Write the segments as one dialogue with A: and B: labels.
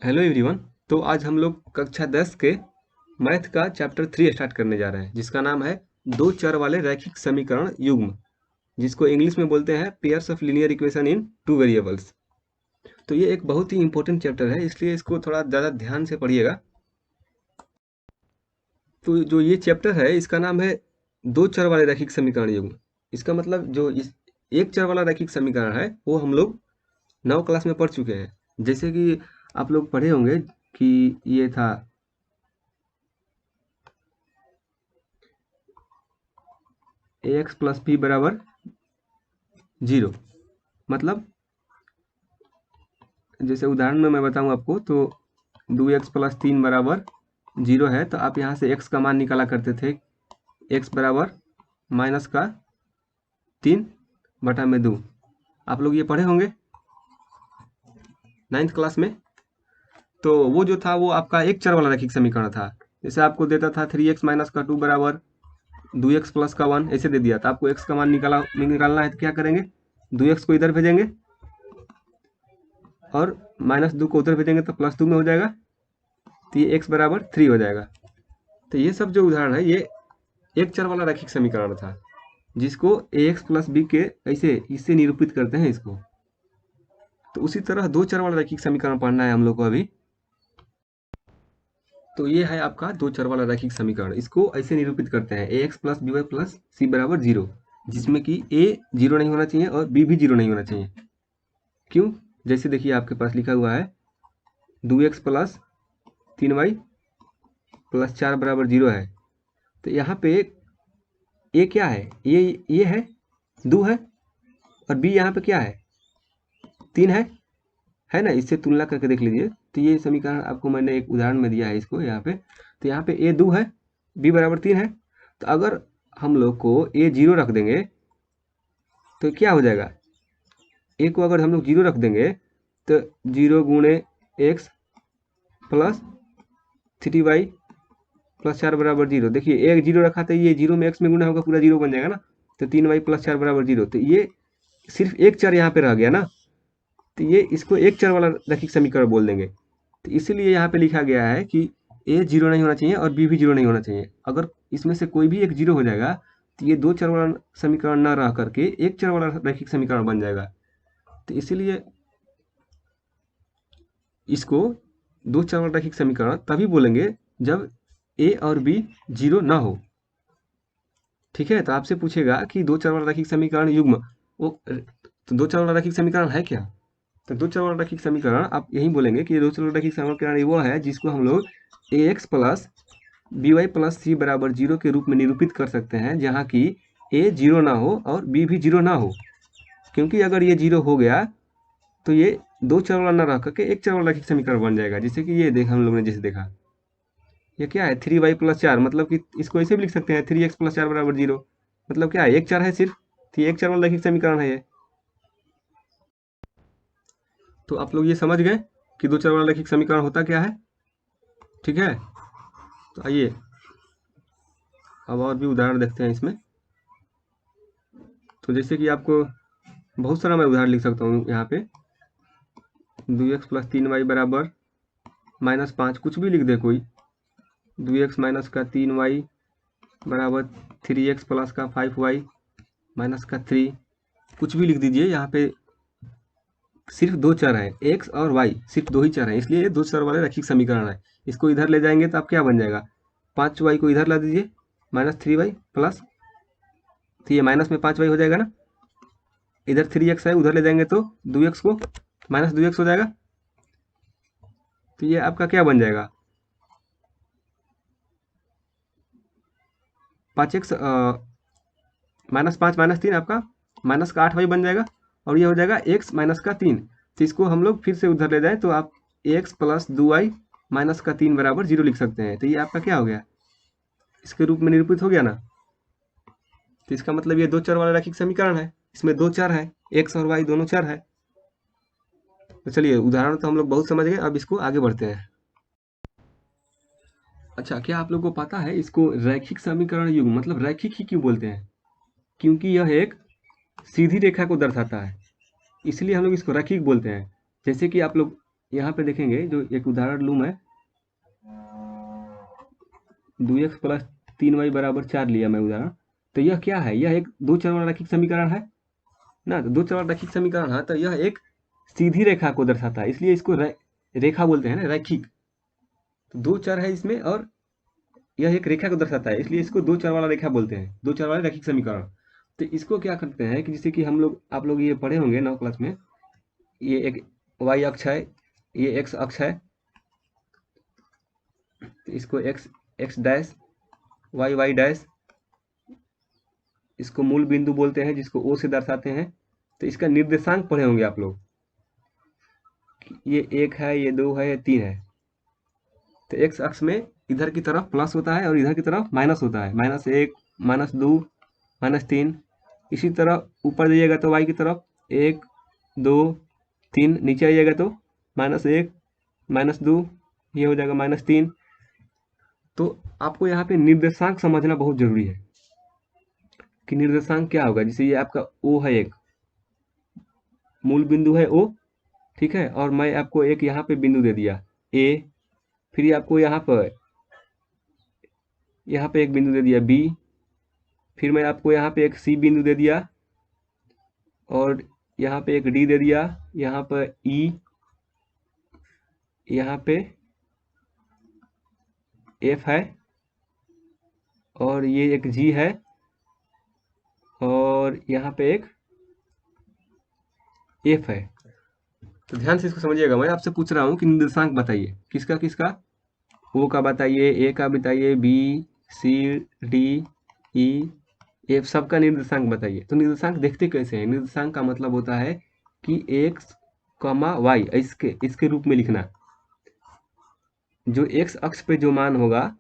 A: Hello everyone. तो आज हम लोग कक्षा 10 के मैथ का चैप्टर 3 स्टार्ट करने जा रहे हैं, जिसका नाम है दो चर वाले रैखिक समीकरण युग्म, जिसको इंग्लिश में बोलते हैं pairs of linear equation in two variables. तो ये एक बहुत ही इंपॉर्टेंट चैप्टर है, इसलिए इसको थोड़ा ज़्यादा ध्यान से पढ़िएगा। तो जो ये चैप्टर है इसका नाम है दो चर वाले रैखिक समीकरण युग्म। इसका मतलब जो इस एक चर वाला रैखिक समीकरण है वो हम लोग 9 क्लास में पढ़ चुके हैं। जैसे कि आप लोग पढ़े होंगे कि ये था ax प्लस बी बराबर 0। मतलब जैसे उदाहरण में मैं बताऊं आपको, तो 2x प्लस 3 बराबर 0 है, तो आप यहाँ से x का मान निकाला करते थे। x बराबर माइनस का 3/2। आप लोग ये पढ़े होंगे 9th क्लास में। तो वो जो था वो आपका एक चर वाला रैखिक समीकरण था। जैसे आपको देता था 3x माइनस का 2 बराबर 2x प्लस का 1, ऐसे दे दिया था आपको। x का मान निकालना है तो क्या करेंगे, 2x को इधर भेजेंगे और -2 को उधर भेजेंगे तो +2 में हो जाएगा, तो ये x बराबर 3 हो जाएगा। तो ये सब जो उदाहरण है ये एक चर वाला रैखिक समीकरण था, जिसको ax प्लस बी के ऐसे इससे निरूपित करते हैं इसको। तो उसी तरह दो चर वाला रैखिक समीकरण पढ़ना है हम लोग को अभी। तो ये है आपका दो चर वाला रैखिक समीकरण। इसको ऐसे निरूपित करते हैं ax plus B Y plus C बराबर 0, जिसमें कि a 0 नहीं होना चाहिए और b भी 0 नहीं होना चाहिए। क्यों? जैसे देखिए आपके पास लिखा हुआ है 2x प्लस 3y प्लस 4 बराबर 0 है। तो यहाँ पे ए क्या है, ये है 2 है, और बी यहाँ पे क्या है 3 है ना। इससे तुलना करके देख लीजिए। तो ये समीकरण आपको मैंने एक उदाहरण में दिया है इसको यहाँ पे। तो यहाँ पे ए 2 है, बी बराबर 3 है। तो अगर हम लोग को ए 0 रख देंगे तो क्या हो जाएगा, ए को अगर हम लोग 0 रख देंगे तो 0 गुणे एक्स प्लस 3y प्लस 4 बराबर 0। देखिए एक 0 रखा था, ये 0 में x में गुना होगा, पूरा 0 बन जाएगा ना। तो 3y प्लस 4 बराबर 0। तो ये सिर्फ एक चर यहाँ पे रह गया ना, तो ये इसको एक चर वाला रैखिक समीकरण बोल देंगे। तो इसीलिए यहाँ पे लिखा गया है कि ए 0 नहीं होना चाहिए और बी भी 0 नहीं होना चाहिए। अगर इसमें से कोई भी एक 0 हो जाएगा तो ये दो चर वाला समीकरण ना रह करके एक चर वाला रैखिक समीकरण बन जाएगा। तो इसीलिए इसको दो चर वाला रैखिक समीकरण तभी बोलेंगे जब ए और बी 0 ना हो। ठीक है, तो आपसे पूछेगा कि दो चर वाला रैखिक समीकरण युग्म वो, तो दो चर वाला रैखिक समीकरण है क्या। तो दो चर वाला रैखिक समीकरण आप यही बोलेंगे कि दो चर वाला रैखिक समीकरण वो है जिसको हम लोग ax plus B Y plus C बराबर 0 के रूप में निरूपित कर सकते हैं, जहाँ की a 0 ना हो और b भी 0 ना हो। क्योंकि अगर ये 0 हो गया तो ये दो चर वाला ना रह करके एक चर वाला रैखिक समीकरण बन जाएगा। जैसे कि ये हम लोग ने जैसे देखा, ये क्या है 3y प्लस 4, मतलब कि इसको ऐसे भी लिख सकते हैं 3x प्लस 4 बराबर 0। मतलब क्या है, एक चर है सिर्फ, तो ये एक चर वाला रैखिक समीकरण है ये। तो आप लोग ये समझ गए कि दो चर वाला रैखिक समीकरण होता क्या है। ठीक है, तो आइए अब और भी उदाहरण देखते हैं इसमें। तो जैसे कि आपको बहुत सारा मैं उदाहरण लिख सकता हूँ यहाँ पे। 2x प्लस 3y बराबर -5, कुछ भी लिख दे कोई। 2x माइनस का 3y बराबर 3x प्लस का 5y माइनस का 3, कुछ भी लिख दीजिए। यहाँ पे सिर्फ दो चर हैं, x और y, सिर्फ दो ही चर हैं, इसलिए ये दो चर वाले रैखिक समीकरण है। इसको इधर ले जाएंगे तो आप क्या बन जाएगा, 5y को इधर ला दीजिए -3y प्लस, तो ये माइनस में 5y हो जाएगा ना। इधर 3x है, उधर ले जाएंगे तो 2x को -2x हो जाएगा। तो ये आपका क्या बन जाएगा, 5x -5 -3 आपका माइनस का 8y बन जाएगा। और ये हो जाएगा x माइनस का 3। तो इसको हम लोग फिर से उधर ले जाएं तो आप x प्लस 2y माइनस का 3 बराबर 0 लिख सकते हैं। तो ये आपका क्या हो गया, इसके रूप में निरूपित हो गया ना। तो इसका मतलब ये दो चर वाला रैखिक समीकरण है, इसमें दो चर है, x और y दोनों चर है। तो चलिए उदाहरण तो हम लोग बहुत समझ गए, अब इसको आगे बढ़ते हैं। अच्छा, क्या आप लोग को पता है इसको रैखिक समीकरण युग्म मतलब रैखिक ही क्यों बोलते हैं, क्योंकि यह एक सीधी रेखा को दर्शाता है, इसलिए हम लोग इसको रैखिक बोलते हैं। जैसे कि आप लोग यहाँ पे देखेंगे जो एक उदाहरण लूँ मैं, 2x प्लस 3y बराबर 4 लिया मैं उदाहरण। तो यह क्या है? यह एक दो चर वाला रैखिक समीकरण है ना। तो दो चर वाला रैखिक समीकरण है तो यह एक सीधी रेखा को दर्शाता है, इसलिए इसको रेखा बोलते हैं ना, रैखिक। तो दो चर है इसमें और यह एक रेखा को दर्शाता है, इसलिए इसको दो चर वाला रेखा बोलते हैं, दो चर वाला रैखिक समीकरण। तो इसको क्या करते हैं कि जैसे कि हम लोग, आप लोग ये पढ़े होंगे 9 क्लास में, ये एक y अक्ष है, ये x अक्ष है, तो इसको x डैश y डैश, इसको मूल बिंदु बोलते हैं जिसको O से दर्शाते हैं। तो इसका निर्देशांक पढ़े होंगे आप लोग, ये 1 है, ये 2 है, ये 3 है। तो x अक्ष में इधर की तरफ प्लस होता है और इधर की तरफ माइनस होता है, -1 -2 -3। इसी तरह ऊपर जाइएगा तो y की तरफ 1 2 3, नीचे आइएगा तो -1 -2, ये हो जाएगा -3। तो आपको यहाँ पे निर्देशांक समझना बहुत जरूरी है कि निर्देशांक क्या होगा। जैसे ये आपका O है, एक मूल बिंदु है O, ठीक है, और मैं आपको एक यहाँ पे बिंदु दे दिया A, फिर आपको यहाँ पे एक बिंदु दे दिया B, फिर मैं आपको यहाँ पे एक C बिंदु दे दिया और यहाँ पे एक D दे दिया, यहाँ पर E, यहाँ पे F है और ये एक G है और यहाँ पे एक F है। तो ध्यान से इसको समझिएगा, मैं आपसे पूछ रहा हूँ कि निर्देशांक बताइए, किसका किसका, O का बताइए, A का बताइए, B C D E F सबका निर्देशांक बताइए। तो निर्देशांक देखते कैसे हैं? निर्देशांक का मतलब होता है कि x, y इसके रूप में लिखना। जो x अक्ष पे जो मान होगा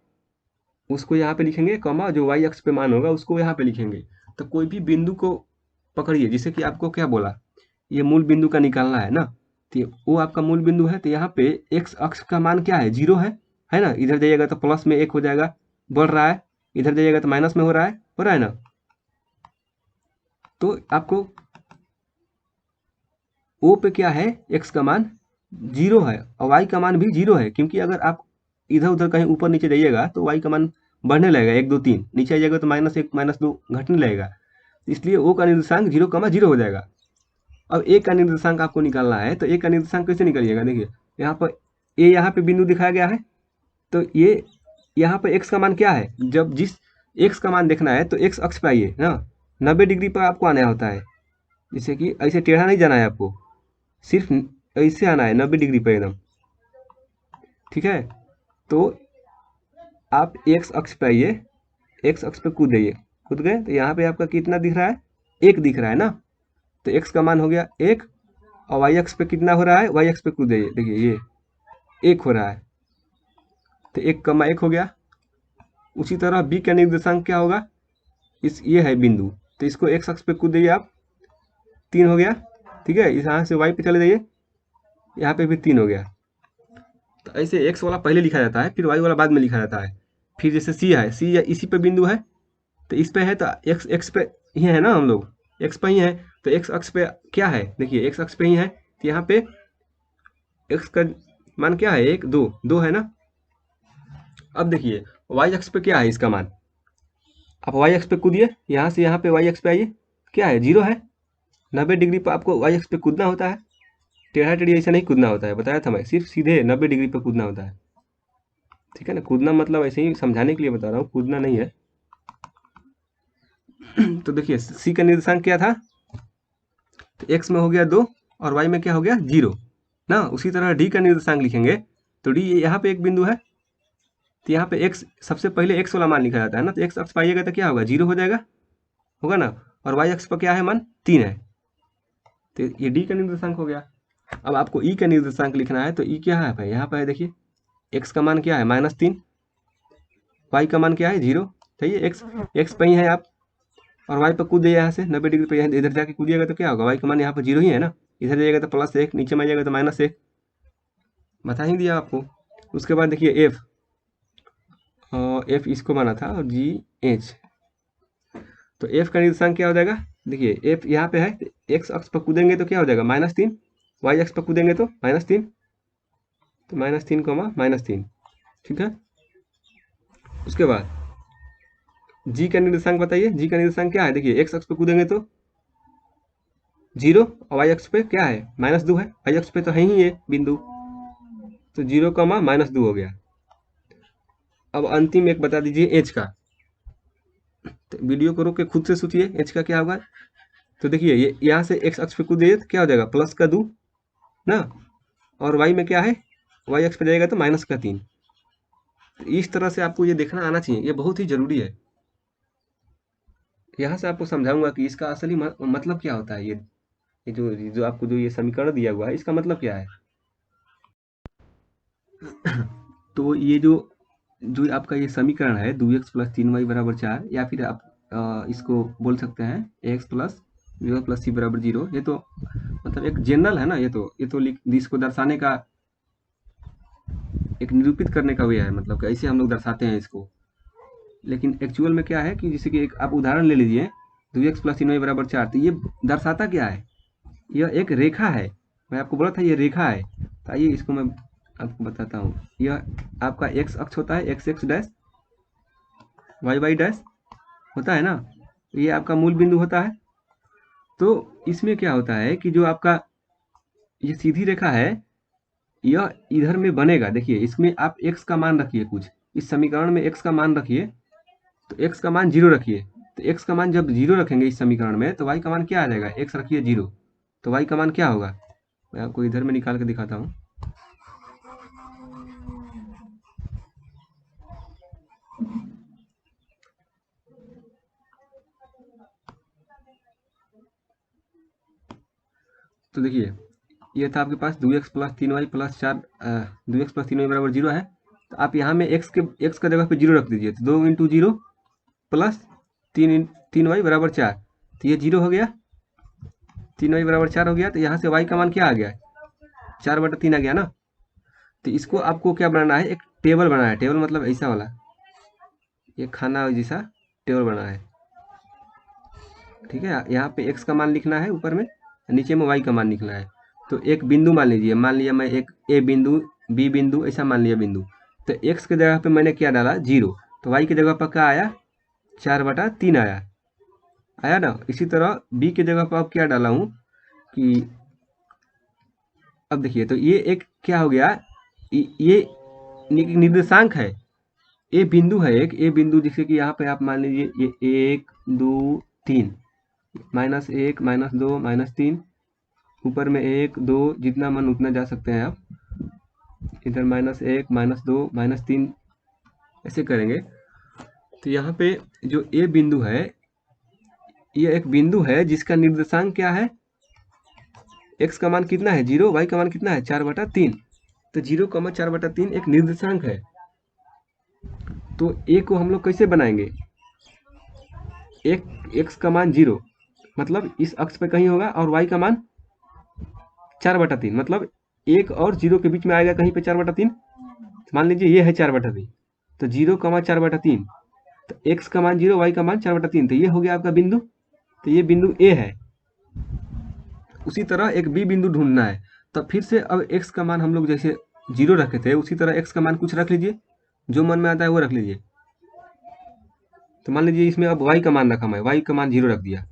A: उसको यहाँ पे लिखेंगे, जो y अक्ष पे मान होगा उसको यहाँ पे लिखेंगे। तो कोई भी बिंदु को पकड़िए, जैसे कि आपको क्या बोला, ये मूल बिंदु का निकालना है ना, तो वो आपका मूल बिंदु है। तो यहाँ पे x अक्ष का मान क्या है? 0 है ना। इधर जाइएगा तो प्लस में 1 हो जाएगा, बढ़ रहा है, इधर जाइएगा तो माइनस में हो रहा है ना। तो आपको O पे क्या है? x का मान 0 है और y का मान भी 0 है, क्योंकि अगर आप इधर उधर कहीं ऊपर नीचे जाइएगा तो y का मान बढ़ने लगेगा, 1 2 3, नीचे आइएगा तो -1 -2 घटने लगेगा। इसलिए O का निर्देशांक 0,0 हो जाएगा। अब A का निर्देशांक आपको निकालना है, तो A का निर्देशांक कैसे निकालिएगा? देखिए यहाँ पर A यहाँ पे बिंदु दिखाया गया है, तो ये यहाँ पर x का मान क्या है? जब जिस x का मान देखना है तो x अक्ष पे आइए ना, 90 डिग्री पर आपको आना होता है। जैसे कि ऐसे टेढ़ा नहीं जाना है आपको, सिर्फ ऐसे आना है 90 डिग्री पर एकदम, ठीक है। तो आप x अक्ष पे आइए, x अक्ष पे कूद जाइए, कूद गए तो यहाँ पे आपका कितना दिख रहा है? 1 दिख रहा है ना। तो x का मान हो गया 1 और y अक्ष पे कितना हो रहा है? y अक्ष पे कूद जाइए, देखिए ये 1 हो रहा है, तो 1,1 हो गया। उसी तरह b का निर्देशांक क्या होगा? ये है बिंदु, तो इसको x अक्ष पे कूद जाइए आप, 3 हो गया, ठीक है। यहाँ से y पे चले जाइए, यहाँ पे भी 3 हो गया। तो ऐसे x वाला पहले लिखा जाता है, फिर y वाला बाद में लिखा जाता है। फिर जैसे c है, c इसी पे बिंदु है, तो इस पे है तो x पे ही है ना, हम लोग x पे ही है, तो x अक्ष पे क्या है? देखिए x अक्ष पे ही है, तो यहाँ पे x का मान क्या है? 1 2 2 है ना। अब देखिए y अक्ष पे क्या है इसका मान, आप y अक्ष पे कूदिए, यहाँ से यहाँ पे y अक्ष पे आइए, क्या है? 0 है। 90 डिग्री पर आपको y अक्ष पे कूदना होता है, टेढ़ा टेढ़ी ऐसे नहीं कूदना होता है, बताया था मैं, सिर्फ सीधे 90 डिग्री पर कूदना होता है, ठीक है ना। कूदना मतलब ऐसे ही समझाने के लिए बता रहा हूँ, कूदना नहीं है। तो देखिए c का निर्देशांक क्या था? तो x में हो गया 2 और y में क्या हो गया? 0 ना। उसी तरह d का निर्देशांक लिखेंगे, तो d यहाँ पे एक बिंदु है, तो यहाँ पे x सबसे पहले x वाला मान लिखा जाता है ना। तो x अक्ष पाइएगा तो क्या होगा? 0 हो जाएगा, होगा ना। और y अक्ष पर क्या है मान? 3 है, तो ये d का निर्देशांक हो गया। अब आपको e का निर्देशांक लिखना है, तो e क्या है भाई? यहाँ पर देखिए x का मान क्या है? -3, y का मान क्या है? 0, सही है। x पे ही है आप, और y पर कूद जाइए यहाँ से 90 डिग्री पे, इधर जाके कूदिएगा तो क्या होगा? y का मान यहाँ पर 0 ही है ना। इधर जाइएगा तो +1, नीचे में आइएगा तो -1, बता ही दिया आपको। उसके बाद देखिए f इसको माना था और g h, तो f का निर्देशांक क्या हो जाएगा? देखिए f यहाँ पे है, x अक्ष पर कूदेंगे तो क्या हो जाएगा? -3, y अक्ष पर कूदेंगे तो -3, तो -3 -3, ठीक है। उसके बाद जी का निर्देशांक बताइए, जी का निर्देशांक क्या है? देखिए एक्स अक्ष पे कूदेंगे तो 0 और वाई अक्ष पे क्या है? -2 है, वाई अक्ष पे तो है ही ये बिंदु, तो 0, -2 हो गया। अब अंतिम एक बता दीजिए एच का, तो वीडियो को रोक के खुद से सोचिए एच का क्या होगा। तो देखिए ये यहाँ से एक्स अक्ष पे कूदिए तो क्या हो जाएगा? +2 ना, और वाई में क्या है? वाई अक्ष पे जाएगा तो -3। तो इस तरह से आपको ये देखना आना चाहिए, ये बहुत ही जरूरी है। यहाँ से आपको समझाऊंगा कि इसका असली मतलब क्या होता है। ये जो आपको जो ये समीकरण दिया हुआ है इसका मतलब क्या है। तो ये जो आपका ये समीकरण है 2x + 3y = 4, या फिर आप इसको बोल सकते हैं ax + by + c = 0। ये तो मतलब एक जनरल है ना, ये तो इसको दर्शाने का, एक निरूपित करने का वे है, मतलब ऐसे हम लोग दर्शाते हैं इसको। लेकिन एक्चुअल में क्या है कि जैसे कि एक आप उदाहरण ले लीजिए 2x + 3y = 4, तो ये दर्शाता क्या है? यह एक रेखा है, मैं आपको बोला था ये रेखा है। तो आइए इसको मैं आपको बताता हूँ। यह आपका x अक्ष होता है, x डैश, y डैश होता है ना, ये आपका मूल बिंदु होता है। तो इसमें क्या होता है कि जो आपका ये सीधी रेखा है यह इधर में बनेगा। देखिए इसमें आप x का मान रखिए, कुछ इस समीकरण में x का मान रखिए, तो x का मान 0 रखिए। तो x का मान जब 0 रखेंगे इस समीकरण में तो y का मान क्या आ जाएगा? x रखिए 0, तो y का मान क्या होगा? मैं आपको इधर में निकाल के दिखाता हूँ। तो देखिए ये था आपके पास 2x + 3y + 4, 2x + 3y = 0 है। तो आप यहाँ में x का जगह पे 0 रख दीजिए, तो 2 × 0 + 3y = 4, तो ये 0 हो गया, 3y = 4 हो गया। तो यहाँ से y का मान क्या आ गया? 4/3 आ गया ना। तो इसको आपको क्या बनाना है? एक टेबल बनाना है। टेबल मतलब ऐसा वाला, ये खाना जैसा टेबल बनाना है, ठीक है। यहाँ पे x का मान लिखना है ऊपर में, नीचे में y का मान लिखना है। तो एक बिंदु मान लीजिए, मान लिया मैं एक a बिंदु, b बिंदु, ऐसा मान लिया बिंदु। तो x के जगह पे मैंने क्या डाला? 0। तो y की जगह पर क्या आया? 4/3 आया ना। इसी तरह b की जगह पर अब क्या डाला हूँ कि अब देखिए, तो ये एक क्या हो गया? ये निर्देशांक है, ए बिंदु है, एक ए बिंदु, जैसे कि यहाँ पे आप मान लीजिए ये 1 2 3, -1 -2 -3, ऊपर में 1 2, जितना मन उतना जा सकते हैं आप, इधर -1 -2 -3 ऐसे करेंगे। तो यहाँ पे जो ए बिंदु है ये एक बिंदु है जिसका निर्देशांक क्या है? x का मान कितना है? 0, y का मान कितना है? 4/3। तो 0, 4/3 एक निर्देशांक है। तो a को हम लोग कैसे बनाएंगे? x का मान 0 मतलब इस अक्ष पे कहीं होगा, और y का मान 4/3, मतलब 1 और 0 के बीच में आएगा कहीं पे 4/3। मान लीजिए ये है 4/3, तो 0, 4/3, तो x का मान 0, y का मान 4/3, तो ये हो गया आपका बिंदु। तो ये बिंदु a है। उसी तरह एक b बिंदु ढूंढना है। तब फिर से अब x का मान हम लोग जैसे 0 रखे थे, उसी तरह x का मान कुछ रख लीजिए, जो मन में आता है वो रख लीजिए। तो मान लीजिए इसमें अब y का मान रखा, मैं y का मान 0 रख दिया।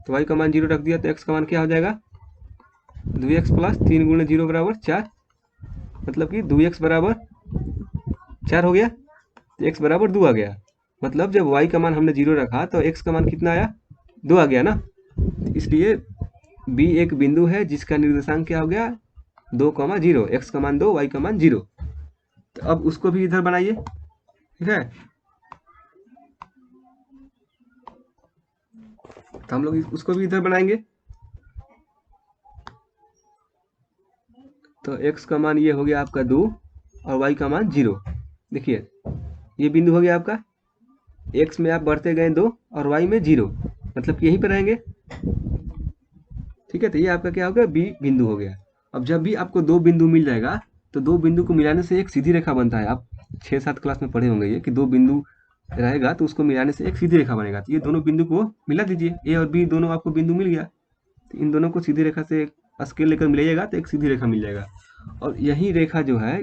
A: तो y का मान 0 रख दिया, तो x का मान क्या हो जाएगा? 2x + 3 × 0 = 4, मतलब कि 2x = 4 हो गया, तो x = 2 आ गया। मतलब जब y का मान हमने 0 रखा तो x का मान कितना आया? 2 आ गया ना। इसलिए b एक बिंदु है जिसका निर्देशांक क्या हो गया? 2, 0, x का मान 2, y का मान 0। तो अब उसको भी इधर बनाइए, ठीक है। तो हम लोग उसको भी इधर बनाएंगे। तो x का मान ये हो गया आपका 2 और y का मान 0। देखिए ये बिंदु हो गया आपका, x में आप बढ़ते गए 2 और y में 0, मतलब कि यहीं पर रहेंगे, ठीक है। तो ये आपका क्या हो गया? b बिंदु हो गया। अब जब भी आपको 2 बिंदु मिल जाएगा तो 2 बिंदु को मिलाने से एक सीधी रेखा बनता है। आप 6-7 क्लास में पढ़े होंगे ये, कि 2 बिंदु रहेगा तो उसको मिलाने से एक सीधी रेखा बनेगा। तो ये दोनों बिंदु को मिला दीजिए, ए और बी दोनों आपको बिंदु मिल गया। तो इन दोनों को सीधी रेखा से स्केल लेकर मिलाइएगा तो एक सीधी रेखा मिल जाएगा। और यही रेखा जो है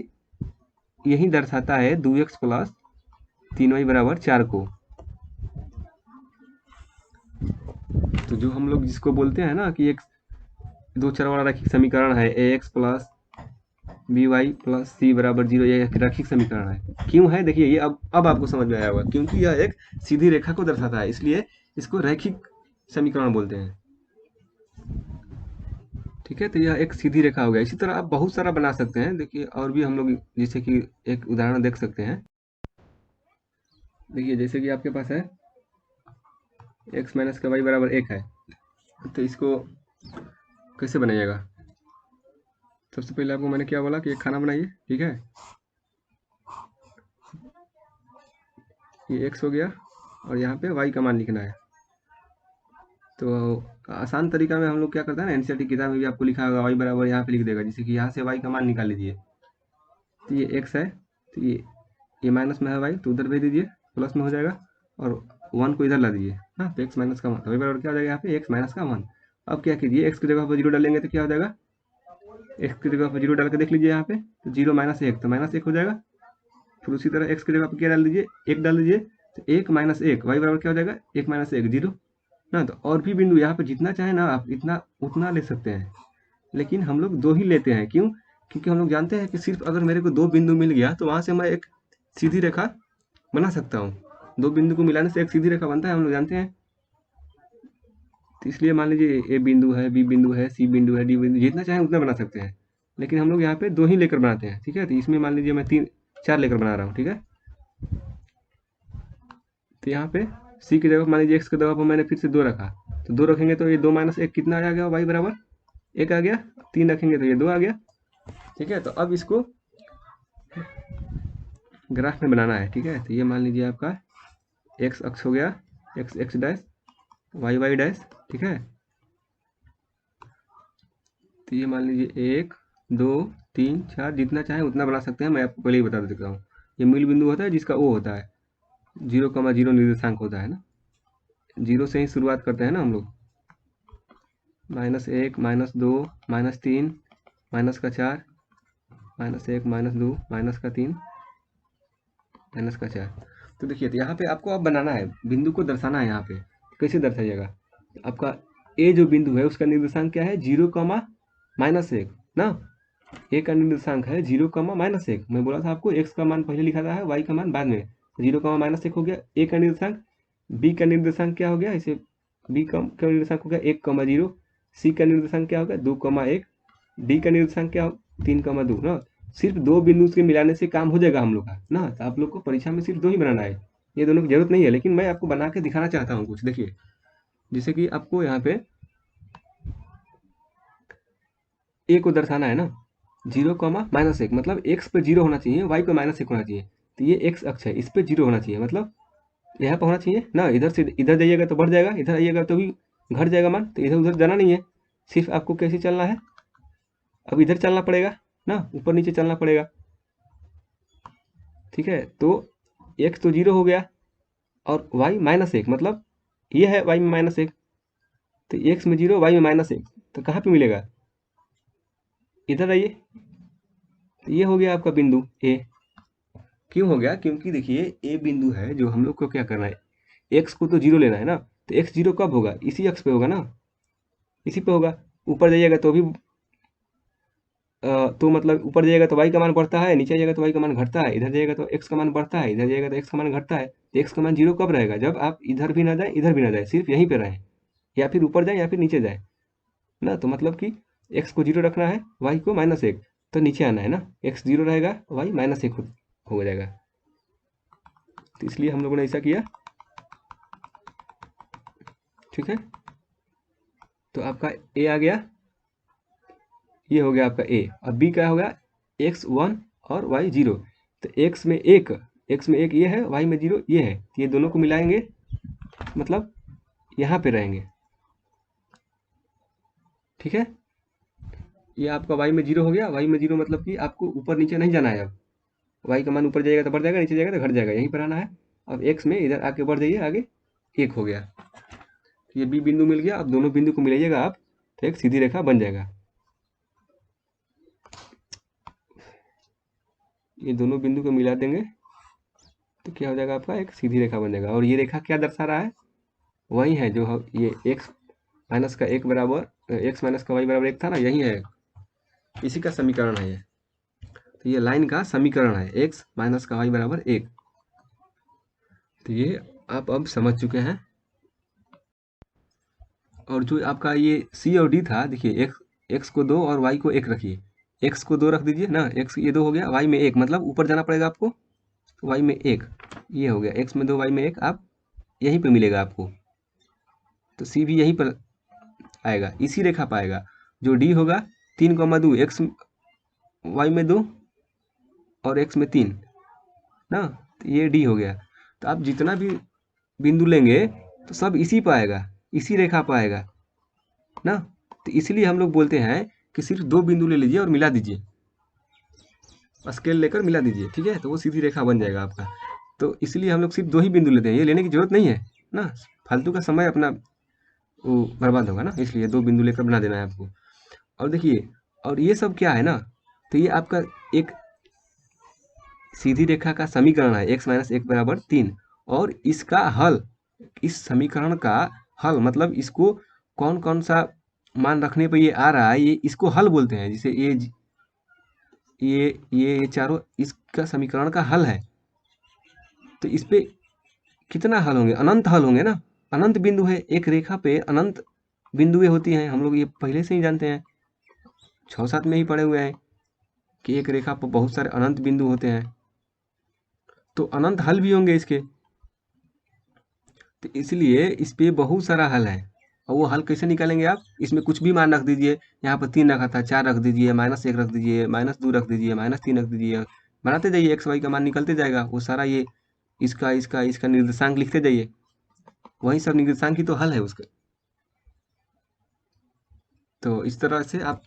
A: यही दर्शाता है 2x प्लस 3y बराबर 4 को। तो जो हम लोग जिसको बोलते हैं ना कि एक दो चर वाला रैखिक समीकरण है ax plus by plus c बराबर 0, ये एक रैखिक समीकरण है। क्यों है देखिए, ये अब आपको समझ में आया होगा, क्योंकि यह एक सीधी रेखा को दर्शाता है, इसलिए इसको रैखिक समीकरण बोलते हैं। ठीक है, तो यह एक सीधी रेखा हो गया। इसी तरह आप बहुत सारा बना सकते हैं। देखिए और भी हम लोग जैसे कि एक उदाहरण देख सकते हैं। देखिए जैसे कि आपके पास है x माइनस का y बराबर 1 है, तो इसको कैसे बनाइएगा। सबसे पहले आपको मैंने क्या बोला कि एक खाना बनाइए, ठीक है। ये x हो गया और यहाँ पे y का मान लिखना है। तो आसान तरीका में हम लोग क्या करते हैं ना, एनसीईआरटी किताब में भी आपको लिखा होगा y बराबर यहाँ पे लिख देगा, जैसे कि यहाँ से y का मान निकाल लीजिए। तो ये x है, तो ये माइनस में है y, तो उधर भेज दीजिए, प्लस में हो जाएगा, और 1 को इधर ला दीजिए। हाँ, तो x माइनस का 1, तो y बराबर क्या हो जाएगा यहाँ पे x माइनस का 1। अब क्या कीजिए, x की जगह पर 0 डालेंगे तो क्या हो जाएगा, x की जगह पर 0 डाल के देख लीजिए यहाँ पे, तो 0 माइनस 1, तो माइनस 1 हो जाएगा। फिर उसी तरह x की जगह पर क्या डाल दीजिए, 1 डाल दीजिए, तो 1 माइनस 1, y बराबर क्या हो जाएगा, 1 माइनस 1 0 ना। तो और भी बिंदु यहाँ पे जितना चाहे ना आप इतना उतना ले सकते हैं, लेकिन हम लोग 2 ही लेते हैं। क्यों, क्योंकि हम लोग जानते हैं कि सिर्फ अगर मेरे को 2 बिंदु मिल गया तो वहाँ से मैं एक सीधी रेखा बना सकता हूँ। 2 बिंदु को मिलाने से एक सीधी रेखा बनता है, हम लोग जानते हैं। तो इसलिए मान लीजिए ए बिंदु है, बी बिंदु है, सी बिंदु है, डी बिंदु, जितना चाहे उतना बना सकते हैं, लेकिन हम लोग यहाँ पे 2 ही लेकर बनाते हैं। ठीक है, तो इसमें मान लीजिए मैं 4 लेकर बना रहा हूँ। ठीक है, तो यहाँ पे सी की जगह मान लीजिए एक्स की जगह पर मैंने फिर से 2 रखा, तो 2 रखेंगे तो ये 2 माइनस 1 कितना आ गया, वाई बराबर 1 आ गया। 3 रखेंगे तो ये 2 आ गया। ठीक है, तो अब इसको ग्राफ में बनाना है। ठीक है, तो ये मान लीजिए आपका एक्स अक्ष हो गया, X X dash, Y Y dash. ठीक है, तो ये मान लीजिए 1 2 3 4 जितना चाहे उतना बना सकते हैं। मैं आपको पहले ही बता देता हूँ, ये मूल बिंदु होता है जिसका ओ होता है, 0,0 निर्देशांक होता है ना, 0 से ही शुरुआत करते हैं ना हम लोग। -1 -2 -3 माइनस का 4 -1 -2 माइनस का 3 माइनस का 4। तो देखिए, तो यहाँ पे आपको अब बनाना है, बिंदु को दर्शाना है। यहाँ पे कैसे दर्शाइएगा, आपका ए जो बिंदु है उसका निर्देशांक क्या है, 0,-1 ना। ए का निर्देशांक है 0,-1। मैं बोला था आपको एक्स का मान पहले लिखा था है, वाई का मान बाद में। 0,-1 हो गया ए का निर्देशांक। बी का निर्देशांक क्या हो गया, इसे बी का निर्देशांक हो गया 1,0। सी का निर्देशांक क्या होगा 2,1। डी का निर्देशांक क्या हो 3,2 ना। सिर्फ 2 बिंदु के मिलाने से काम हो जाएगा हम लोग का ना। तो आप लोग को परीक्षा में सिर्फ 2 ही बनाना है, ये दोनों की जरूरत नहीं है, लेकिन मैं आपको बना के दिखाना चाहता हूँ कुछ। देखिए जैसे कि आपको यहाँ पे ए को दर्शाना है ना, 0,-1 मतलब एक्स पे 0 होना चाहिए, वाई पे -1 होना चाहिए। तो ये एक्स अक्ष है, इस पे 0 होना चाहिए, मतलब यहाँ पे होना चाहिए ना। इधर से इधर जाइएगा तो बढ़ जाएगा, इधर आइएगा तो भी घट जाएगा मान। तो इधर उधर जाना नहीं है, सिर्फ आपको कैसे चलना है, अब इधर चलना पड़ेगा ना, ऊपर नीचे चलना पड़ेगा। ठीक है, तो एक्स तो 0 हो गया और वाई -1 मतलब ये है वाई में -1। तो एक्स में 0 वाई में -1, तो कहाँ पे मिलेगा, इधर आइए। तो ये हो गया आपका बिंदु ए। क्यों हो गया, क्योंकि देखिए ए बिंदु है जो हम लोग को क्या करना है, एक्स को तो 0 लेना है ना। तो एक्स 0 कब होगा, इसी अक्ष पे होगा ना, इसी पे होगा। ऊपर जाइएगा तो भी तो मतलब ऊपर जाइएगा तो वाई का मान बढ़ता है, नीचे जाइएगा तो वाई का मान घटता है, इधर जाइएगा तो एक्स का मान बढ़ता है, इधर जाइएगा तो एक्स का मान घटता है। तो एक्स का मान 0 कब रहेगा, जब आप इधर भी ना जाए इधर भी ना जाए, सिर्फ यहीं पे रहें, या फिर ऊपर जाए या फिर नीचे जाए ना। तो मतलब कि एक्स को 0 रखना है, वाई को -1, तो नीचे आना है ना। एक्स 0 रहेगा, वाई -1 हो जाएगा। तो इसलिए हम लोगों ने ऐसा किया। ठीक है, तो आपका ए आ गया, ये हो गया आपका ए। अब बी क्या होगा, x1 और y 0। तो x में 1 ये है, y में 0 ये है, तो ये दोनों को मिलाएंगे, मतलब यहाँ पे रहेंगे। ठीक है, ये आपका y में 0 हो गया। y में 0 मतलब कि आपको ऊपर नीचे नहीं जाना है। अब y का मान ऊपर जाएगा तो बढ़ जाएगा, नीचे जाएगा तो घट जाएगा, यहीं पर आना है। अब x में इधर आके बढ़ जाइए आगे, 1 हो गया। तो ये बी बिंदु मिल गया। अब दोनों बिंदु को मिलाइएगा आप, तो एक सीधी रेखा बन जाएगा। ये दोनों बिंदु को मिला देंगे तो क्या हो जाएगा, आपका एक सीधी रेखा बन जाएगा। और ये रेखा क्या दर्शा रहा है, वही है जो ये x माइनस का एक बराबर x माइनस का y बराबर एक था ना, यही है, इसी का समीकरण है ये। तो ये लाइन का समीकरण है x माइनस का y बराबर एक। तो ये आप अब समझ चुके हैं। और जो आपका ये c और d था, देखिए x को 2 और y को 1 रखिए। x को 2 रख दीजिए ना, x ये 2 हो गया, y में 1, मतलब ऊपर जाना पड़ेगा आपको, तो y में 1 ये हो गया, x में 2 y में 1, आप यहीं पे मिलेगा आपको। तो c भी यहीं पर आएगा, इसी रेखा पाएगा। जो d होगा 3,2 x y में 2 और x में 3 ना, तो ये d हो गया। तो आप जितना भी बिंदु लेंगे तो सब इसी पर आएगा, इसी रेखा पर आएगा ना। तो इसलिए हम लोग बोलते हैं कि सिर्फ 2 बिंदु ले लीजिए और मिला दीजिए, स्केल लेकर मिला दीजिए, ठीक है, तो वो सीधी रेखा बन जाएगा आपका। तो इसलिए हम लोग सिर्फ 2 ही बिंदु लेते हैं, ये लेने की जरूरत नहीं है ना, फालतू का समय अपना वो बर्बाद होगा ना, इसलिए 2 बिंदु लेकर बना देना है आपको। और देखिए, और ये सब क्या है ना, तो ये आपका एक सीधी रेखा का समीकरण है, x माइनस एक बराबर 3। और इसका हल, इस समीकरण का हल मतलब इसको कौन कौन सा मान रखने पर ये आ रहा है, ये इसको हल बोलते हैं। जैसे ये चारों इसका समीकरण का हल है। तो इस पे कितना हल होंगे, अनंत हल होंगे ना, अनंत बिंदु है, एक रेखा पे अनंत बिंदुएं होती हैं, हम लोग ये पहले से ही जानते हैं, 6-7 में ही पढ़े हुए हैं कि एक रेखा पर बहुत सारे अनंत बिंदु होते हैं, तो अनंत हल भी होंगे इसके। तो इसलिए इस पे बहुत सारा हल है। और वो हल कैसे निकालेंगे आप, इसमें कुछ भी मान रख दीजिए, यहाँ पर 3 रखा था 4 रख दीजिए, -1 रख दीजिए, -2 रख दीजिए, -3 रख दीजिए, बनाते जाइए, एक्स वाई का मान निकलते जाएगा। वो सारा ये इसका इसका इसका निर्देशांक लिखते जाइए, वही सब निर्देशांक ही तो हल है उसका। तो इस तरह से आप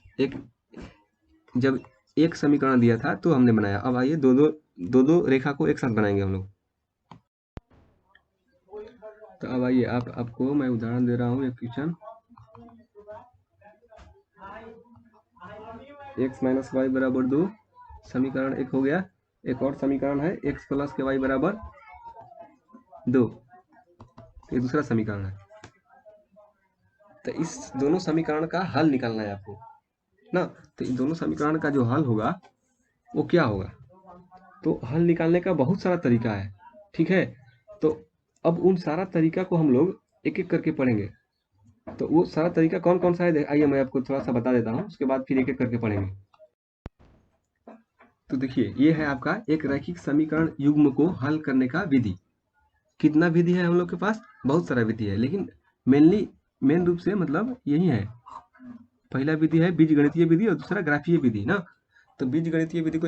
A: जब एक समीकरण दिया था तो हमने बनाया। अब आइए दो रेखा को एक साथ बनाएंगे हम लोग। तो अब आइए आपको मैं उदाहरण दे रहा हूँ, एक क्वेश्चन, x माइनस वाई बराबर 2, समीकरण एक हो गया। एक और समीकरण है x प्लस के वाई बराबर 2, ये दूसरा समीकरण है। तो इस दोनों समीकरण का हल निकालना है आपको ना। तो इन दोनों समीकरण का जो हल होगा वो क्या होगा, तो हल निकालने का बहुत सारा तरीका है, ठीक है। तो अब उन सारा तरीका को हम लोग एक एक करके पढ़ेंगे। तो वो सारा तरीका कौन कौन सा है, आइए मैं आपको थोड़ा सा बता देता हूँ, उसके बाद फिर एक एक करके पढ़ेंगे। तो देखिए, ये है आपका एक रैखिक समीकरण युग्म को हल करने का विधि। कितना विधि है हम लोग के पास, बहुत सारा विधि है, लेकिन मेन रूप से मतलब यही है। पहला विधि है बीजगणितीय विधि और दूसरा ग्राफीय विधि ना। तो बीजगणितीय विधि को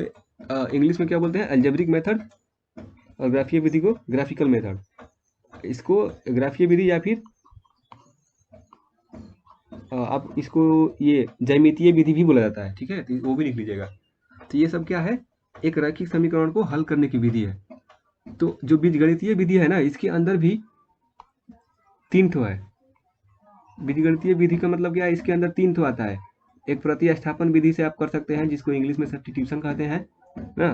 A: इंग्लिश में क्या बोलते हैं, अलजेब्रिक मेथड, और ग्राफीय विधि को ग्राफिकल मेथड। इसको ग्राफीय विधि या फिर आप इसको ये ज्यामितीय विधि भी बोला जाता है, ठीक है, तो वो भी लिख लीजिएगा। तो ये सब क्या है, एक रैखिक समीकरण को हल करने की विधि है। तो जो बीजगणितीय विधि है ना, इसके अंदर भी 3 ठो है। बीजगणितीय विधि का मतलब क्या है, इसके अंदर 3 ठो आता है। एक प्रतिस्थापन विधि से आप कर सकते हैं, जिसको इंग्लिश में सब्स्टिट्यूशन कहते हैं ना।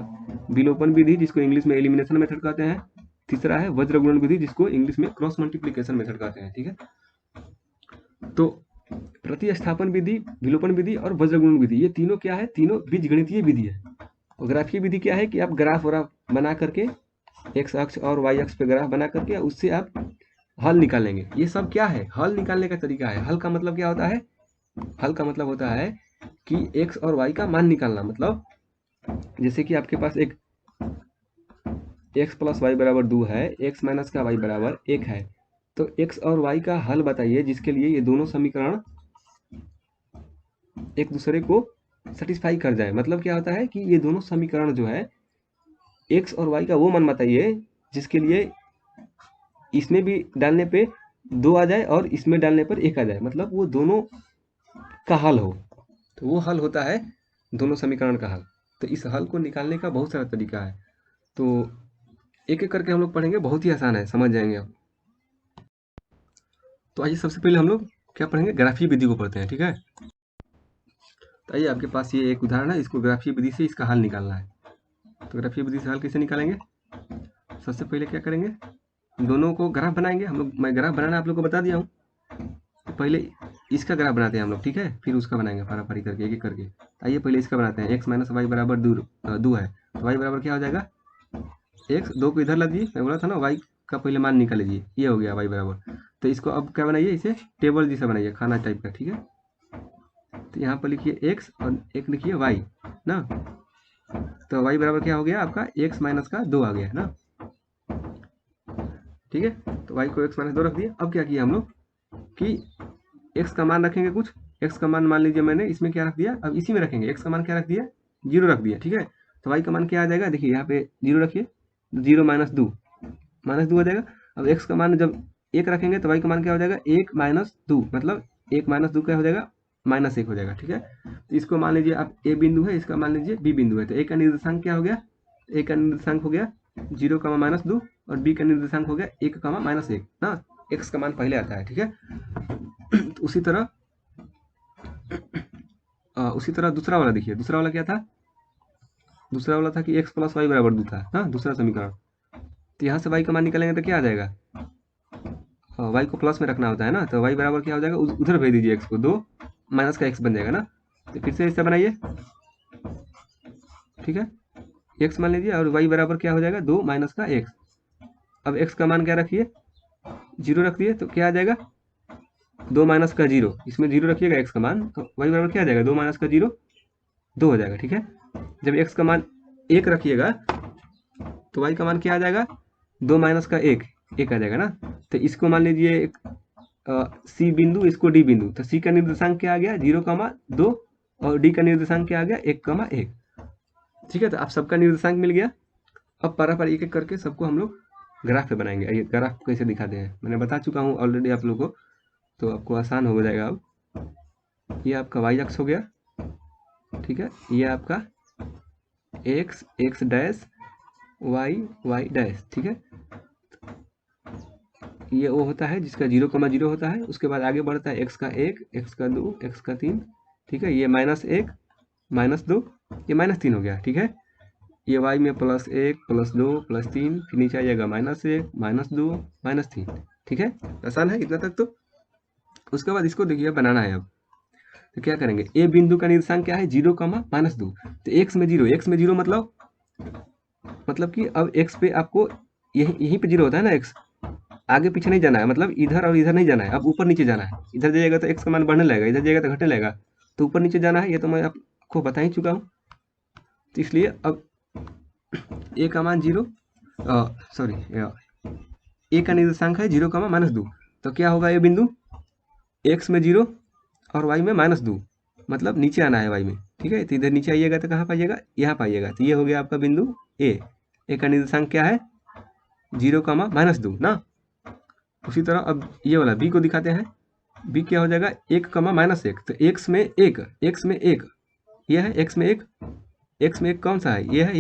A: विलोपन विधि, जिसको इंग्लिश में एलिमिनेशन मेथड कहते हैं। तीसरा है वज्रगुणन विधि, जिसको इंग्लिश में क्रॉस मल्टीप्लिकेशन मेथड कहते हैं, ठीक है। तो प्रतिस्थापन विधि, विलोपन विधि और वज्रगुणन विधि, ये तीनों क्या है, तीनों बीजगणितीय विधि है। और ग्राफीय विधि क्या है कि आप ग्राफ व्राफ बना करके, एक्स अक्ष और वाई अक्ष पे ग्राफ बना करके उससे आप हल निकालेंगे। ये सब क्या है, हल निकालने का तरीका है। हल का मतलब क्या होता है, हल का मतलब होता है कि एक्स और वाई का मान निकालना। मतलब जैसे कि आपके पास एक एक्स प्लस वाई बराबर 2 है, एक्स माइनस का वाई बराबर 1 है, तो एक्स और वाई का हल बताइए जिसके लिए ये दोनों समीकरण एक दूसरे को सेटिस्फाई कर जाए। मतलब क्या होता है कि ये दोनों समीकरण जो है, एक्स और वाई का वो मान बताइए जिसके लिए इसमें भी डालने पे 2 आ जाए और इसमें डालने पर 1 आ जाए, मतलब वो दोनों का हल हो। तो वो हल होता है दोनों समीकरण का हल। तो इस हल को निकालने का बहुत सारा तरीका है। तो एक एक करके हम लोग पढ़ेंगे, बहुत ही आसान है, समझ जाएंगे आप। तो आइए सबसे पहले हम लोग क्या पढ़ेंगे, ग्राफीय विधि को पढ़ते हैं, ठीक है। तो आइए आपके पास ये एक उदाहरण है, इसको ग्राफीय विधि से इसका हल निकालना है। तो ग्राफीय विधि से हल कैसे निकालेंगे? सबसे पहले क्या करेंगे, दोनों को ग्राफ बनाएंगे हम लोग। मैं ग्राफ बनाना आप लोग को बता दिया हूँ। तो पहले इसका ग्राफ बनाते हैं हम लोग, ठीक है, फिर उसका बनाएंगे पारी करके, एक एक करके। आइए पहले इसका बनाते हैं। x माइनस वाई बराबर 2 है, तो y बराबर क्या हो जाएगा, x, 2 को इधर ला दीजिए, मैं बोला था ना y का पहले मान निकाल लीजिए, ये हो गया y बराबर। तो इसको अब क्या बनाइए, इसे टेबल जैसा बनाइए, खाना टाइप का, ठीक है। तो यहाँ पर लिखिए x और एक लिखिए y ना। तो y बराबर क्या हो गया आपका, x माइनस का 2 आ गया ना, ठीक है। तो y को x माइनस 2 रख दिए। अब क्या किया हम लोग कि x का मान रखेंगे कुछ, x का मान मान लीजिए मैंने इसमें क्या रख दिया, अब इसी में रखेंगे। x का मान क्या रख दिया, 0 रख दिया, ठीक है। तो y का मान क्या आ जाएगा, देखिए यहाँ पे 0 रखिए, 0 माइनस 2 हो जाएगा। अब x का मान जब 1 रखेंगे तो y का मान क्या हो जाएगा, 1 माइनस 2, मतलब 1 माइनस 2 क्या हो जाएगा, -1 हो जाएगा, ठीक है। तो इसको मान लीजिए आप a बिंदु है, इसका मान लीजिए b बिंदु है। तो a का निर्देशांक क्या हो गया, a का निर्देशांक हो गया 0, -2 और b का निर्देशांक हो गया 1, -1 ना। x का मान पहले आता है, ठीक है। तो उसी तरह दूसरा वाला देखिए, दूसरा वाला क्या था, दूसरा वाला था कि x प्लस वाई बराबर 2 था ना, दूसरा समीकरण। तो यहाँ से y का मान निकालेंगे तो क्या आ जाएगा, y को प्लस में रखना होता है ना। तो y बराबर क्या हो जाएगा, उधर भेज दीजिए x को, 2 माइनस का x बन जाएगा ना। तो फिर से ऐसा बनाइए, ठीक है, x मान लीजिए और y बराबर क्या हो जाएगा, 2 माइनस का x। अब x का मान क्या रखिए, 0 रख दिए, तो क्या आ जाएगा, 2 माइनस का 0, इसमें 0 रखिएगा x का मान, तो y बराबर क्या आ जाएगा, 2 माइनस का 0 2 हो जाएगा, ठीक है। जब x का मान 1 रखिएगा तो y का मान क्या आ जाएगा, 2 माइनस का 1 आ जाएगा ना। तो इसको मान लीजिए c बिंदु, इसको d बिंदु। तो c का निर्देशांक क्या आ गया, 0,2 और d का निर्देशांक क्या आ गया, 1,1, ठीक है। तो आप सबका निर्देशांक मिल गया। अब पारा एक एक करके सबको हम लोग ग्राफ पे बनाएंगे। ये ग्राफ कैसे दिखाते हैं मैंने बता चुका हूँ ऑलरेडी आप लोगों को, तो आपको आसान हो जाएगा। अब ये आपका y अक्ष हो गया, ठीक है, ये आपका x डैश y डैश, ठीक है। ये वो होता है जिसका 0,0 होता है, उसके बाद आगे बढ़ता है x का 1, x का 2, x का 3, ठीक है। ये -1, -2, ये -3 हो गया, ठीक है। ये y में +1, +2, +3, फिर नीचे आ जाएगा -1, -2, -3, ठीक है। आसान है इतना तक। तो उसके बाद इसको देखिए बनाना है। अब तो क्या करेंगे, ए बिंदु का निर्देशांक क्या है, 0, -2। तो x में 0 मतलब कि अब x पे आपको यहीं पे 0 होता है ना, x आगे पीछे नहीं जाना है, मतलब इधर और इधर नहीं जाना है, अब ऊपर नीचे जाना है। इधर जाइएगा तो x का मान बढ़ने लगेगा, इधर जाइएगा तो घटने लगेगा, तो ऊपर नीचे जाना है। ये तो मैं आपको बता ही चुका हूँ। तो इसलिए अब a का मान 0, सॉरी, a का निर्देशांक है 0, -2। तो क्या होगा, ये बिंदु x में 0 और y में -2, मतलब नीचे आना है y में, ठीक है। तो इधर नीचे आइएगा तो कहाँ पाइएगा, यहाँ पाइएगा। तो ये हो गया आपका बिंदु a का निर्देशांक क्या है, 0, -2 ना। उसी तरह अब ये वाला b को दिखाते हैं। b क्या हो जाएगा, 1, -1। तो x में 1, ये है x में 1 कौन सा है, ये है,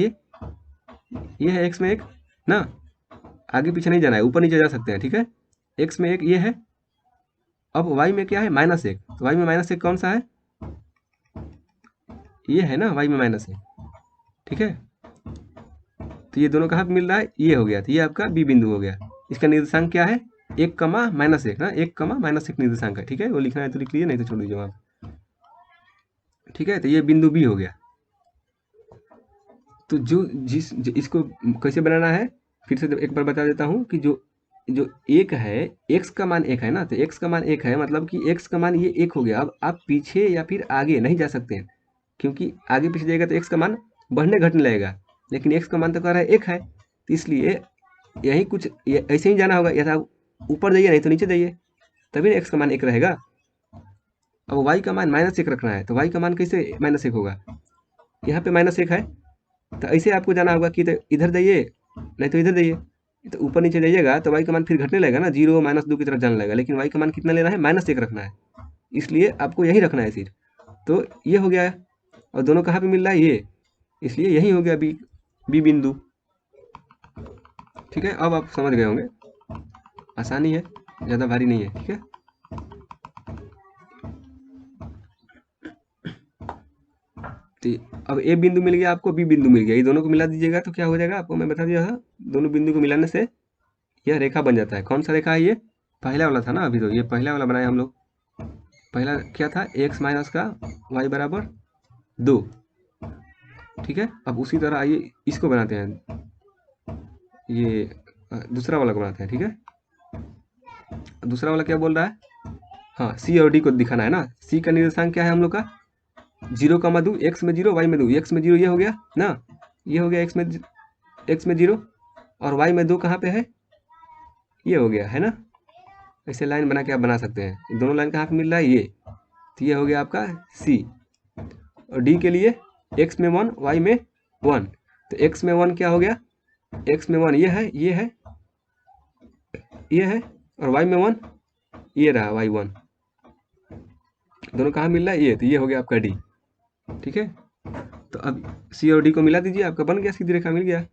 A: ये है x में 1 ना। आगे पीछे नहीं जाना है, ऊपर नीचे जा सकते हैं, ठीक है। x में 1 ये है। अब y में क्या है, -1। तो y में -1 कौन सा है, ये है ना, y में -1, ठीक है। तो ये दोनों कहाँ पे मिल रहा है, ये हो गया। तो ये आपका b बिंदु हो गया। इसका निर्देशांक क्या है, 1, -1 ना, 1, -1 निर्देशांक है, ठीक है। वो लिखना है तो लिख लीजिए, नहीं तो छोड़ दीजिए वहाँ, ठीक है। तो ये बिंदु b हो गया। तो इसको कैसे बनाना है, फिर से एक बार बता देता हूँ कि जो 1 है, x का मान 1 है ना। तो x का मान 1 है, मतलब कि x का मान ये 1 हो गया। अब आप पीछे या फिर आगे नहीं जा सकते हैं, क्योंकि आगे पीछे जाएगा तो x का मान बढ़ने घटने लगेगा, लेकिन x का मान तो कह रहा है 1 है। तो इसलिए यही कुछ ऐसे ही जाना होगा, या तो ऊपर जाइए नहीं तो नीचे जाइए, तभी x का मान 1 रहेगा। अब y का मान -1 रखना है, तो y का मान कैसे -1 होगा, यहाँ पे -1 है। तो ऐसे आपको जाना होगा कि तो इधर जाइए नहीं तो इधर जाइए। तो ऊपर नीचे जाइएगा तो y का मान फिर घटने लगेगा ना, 0, -2 की तरफ जाने लगेगा, लेकिन y का मान कितना लेना है, -1 रखना है। इसलिए आपको यही रखना है सिर्फ। तो ये हो गया, और दोनों कहाँ पे मिल रहा है, ये, इसलिए यही हो गया बी बिंदु, ठीक है। अब आप समझ गए होंगे, आसानी है, ज़्यादा भारी नहीं है, ठीक है। तो अब ए बिंदु मिल गया आपको, बी बिंदु मिल गया, ये दोनों को मिला दीजिएगा तो क्या हो जाएगा, आपको मैं बता दिया था, दोनों बिंदु को मिलाने से यह रेखा बन जाता है। कौन सा रेखा है ये? पहला वाला था ना, अभी तो ये पहला वाला बनाया हम लोग। पहला क्या था, एक्स माइनस का वाई बराबर 2। ठीक है, अब उसी तरह आइए इसको बनाते हैं, ये दूसरा वाला को बनाते हैं। ठीक है, दूसरा वाला क्या बोल रहा है, हाँ सी और डी को दिखाना है ना। सी का निर्देशांक क्या है हम लोग का, 0,2, एक्स में 0 वाई में 2, एक्स में 0 ये हो गया ना, ये हो गया एक्स में 0, और वाई में 2 कहाँ पे है, ये हो गया है ना। ऐसे लाइन बना के आप बना सकते हैं। दोनों लाइन कहाँ पे मिल रहा है, ये, तो ये हो गया आपका सी। और डी के लिए एक्स में 1 वाई में 1, तो एक्स में 1 क्या हो गया, एक्स में 1 ये है, ये है, ये है, और वाई में 1 ये रहा, वाई 1, दोनों कहाँ मिल रहा है, ये, तो ये हो गया आपका डी। ठीक है, तो अब सी और डी को मिला दीजिए, आपका बन गया, सीधी रेखा मिल गया।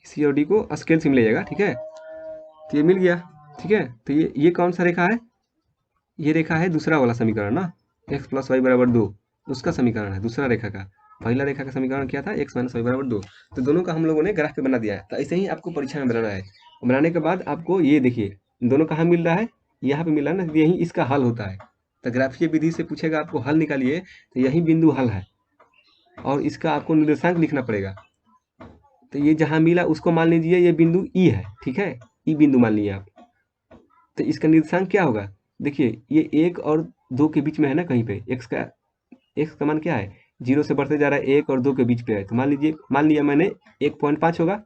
A: सी और डी को स्केल से मिलाइएगा। ठीक है, तो ये मिल गया। ठीक है, तो ये कौन सा रेखा है, ये रेखा है दूसरा वाला समीकरण ना, एक्स प्लस वाई बराबर 2, उसका समीकरण है दूसरा रेखा का। पहला रेखा का समीकरण क्या था, एक्स माइनस वाई बराबर 2। तो दोनों का हम लोगों ने ग्राफ पे बना दिया है। तो ऐसे ही आपको परीक्षा में बनाना है। बनाने के बाद आपको ये देखिए, दोनों कहाँ मिल रहा है, यहाँ पे मिल रहा है ना, यही इसका हल होता है। तो ग्राफीय विधि से पूछेगा आपको हल निकालिए, तो यही बिंदु हल है, और इसका आपको निर्देशांक लिखना पड़ेगा। तो ये जहाँ मिला उसको मान लीजिए ये बिंदु ई है। ठीक है, ई बिंदु मान लीजिए आप। तो इसका निर्देशांक क्या होगा, देखिए ये 1 और 2 के बीच में है ना, कहीं पे एक्स का मान क्या है, 0 से बढ़ते जा रहा है, 1 और 2 के बीच पे है। तो मान लिया मैंने 1.5 होगा,